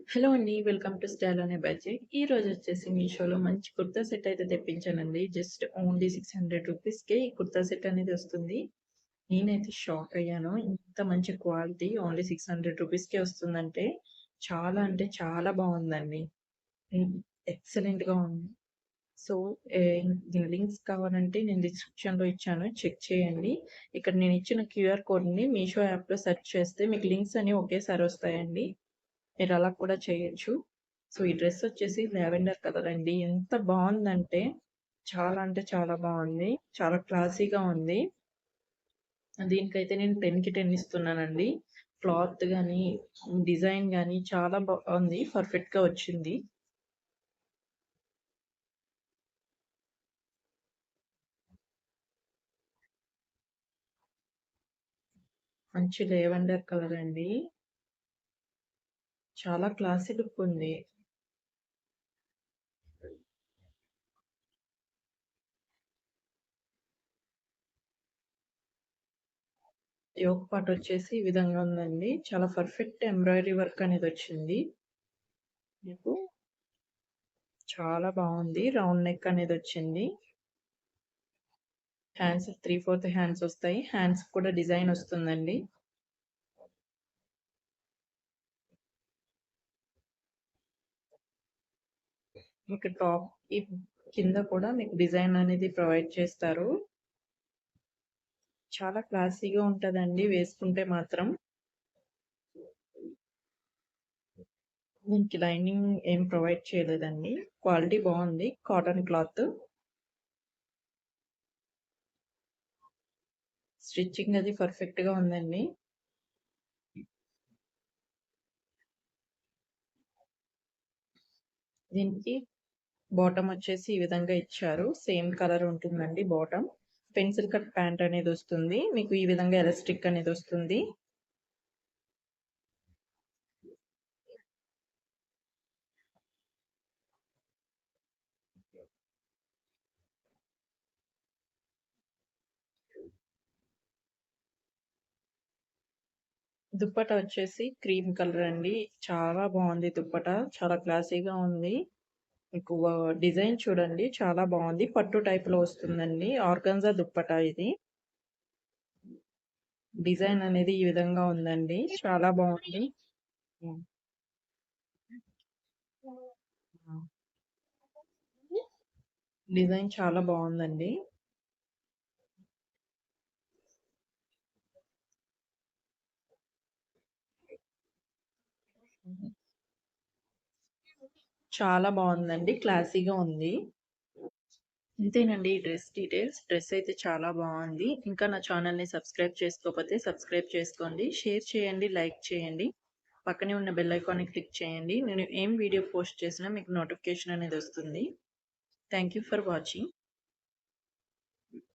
Hello అండి. Welcome to style అనే budget. ఈరోజు వచ్చేసి మీషోలో మంచి కుర్తా సెట్ అయితే తెప్పించానండి. జస్ట్ ఓన్లీ 600 రూపీస్‌కే ఈ కుర్తా సెట్ అనేది వస్తుంది. నేనైతే షాక్ అయ్యాను. ఇంత మంచి క్వాలిటీ ఓన్లీ 600 రూపీస్‌కే వస్తుందంటే చాలా అంటే చాలా బావుందండి. హ్మ్. ఎక్సలెంట్‌గా ఉంది. సో, దీని లింక్స్ కావాలంటే నేను డిస్క్రిప్షన్‌లో ఇచ్చాను. చెక్ చేయండి. ఇక్కడ నేను ఇచ్చిన క్యూఆర్ కోడ్‌ని మీషో యాప్‌లో సెర్చ్ చేస్తే మీకు లింక్స్ అన్నీ ఒకేసారి వస్తాయండి. మీరలా కూడా చేయొచ్చు. సో, ఈ డ్రెస్ వచ్చేసి లావెండర్ కలర్ అండి. ఎంత బావుందంటే, చాలా అంటే చాలా బావుంది. చాలా క్లాసీగా ఉంది. దీనికైతే నేను 10కి 10 ఇస్తున్నానండి. క్లాత్ గాని, డిజైన్ గాని చాలా బావుంది. పర్ఫెక్ట్‌గా వచ్చింది. మంచి లావెండర్ కలర్ అండి. చాలా క్లాసీ లుక్ ఉంది. యోక్ పార్ట్ వచ్చేసి ఈ విధంగా ఉందండి. చాలా పర్ఫెక్ట్ ఎంబ్రాయిడరీ వర్క్ అనేది వచ్చింది. మీకు చాలా బావుంది. రౌండ్ నెక్ అనేది వచ్చింది. హ్యాండ్స్ 3/4 హ్యాండ్స్ వస్తాయి. హ్యాండ్స్ కూడా డిజైన్ వస్తుందండి. మీకు టాప్ ఈ కింద కూడా మీకు డిజైన్ అనేది ప్రొవైడ్ చేస్తారు. చాలా క్లాసీగా ఉంటదండి వేసుకుంటే మాత్రం. దీనికి లైనింగ్ ఏం ప్రొవైడ్ చేయలేదండి. క్వాలిటీ బావుంది. Cotton cloth. స్టిచ్చింగ్ అది పర్ఫెక్ట్‌గా ఉందండి. దీనికి బాటమ్ వచ్చేసి ఈ విధంగా ఇచ్చారు. సేమ్ కలర్ ఉంటుందండి బాటమ్. పెన్సిల్ కట్ ప్యాంట్ అనేది వస్తుంది. మీకు ఈ విధంగా ఎలాస్టిక్ అనేది వస్తుంది. దుప్పట్టా వచ్చేసి క్రీమ్ కలర్ అండి. చాలా బావుంది దుప్పట్టా. చాలా క్లాసీగా ఉంది. మీకు డిజైన్ చూడండి చాలా బావుంది. పట్టు టైప్‌లో వస్తుందండి. ఆర్గాన్జా దుప్పట్టా ఇది. డిజైన్ అనేది ఈ విధంగా ఉందండి. చాలా బావుంది. హ్మ్. హ్మ్. డిజైన్ చాలా బావుందండి. చాలా బావుందండి. క్లాసీగా ఉంది. ఇంతేనండి ఈ డ్రెస్ డీటెయిల్స్. డ్రెస్ అయితే చాలా బావుంది. ఇంకా నా ఛానెల్‌ని సబ్స్క్రైబ్ చేసుకోకపోతే సబ్స్క్రైబ్ చేసుకోండి. షేర్ చేయండి, లైక్ చేయండి. పక్కనే ఉన్న బెల్ ఐకాన్‌ని క్లిక్ చేయండి. నేను ఏం వీడియో పోస్ట్ చేసినా మీకు నోటిఫికేషన్ అనేది వస్తుంది. Thank you for watching.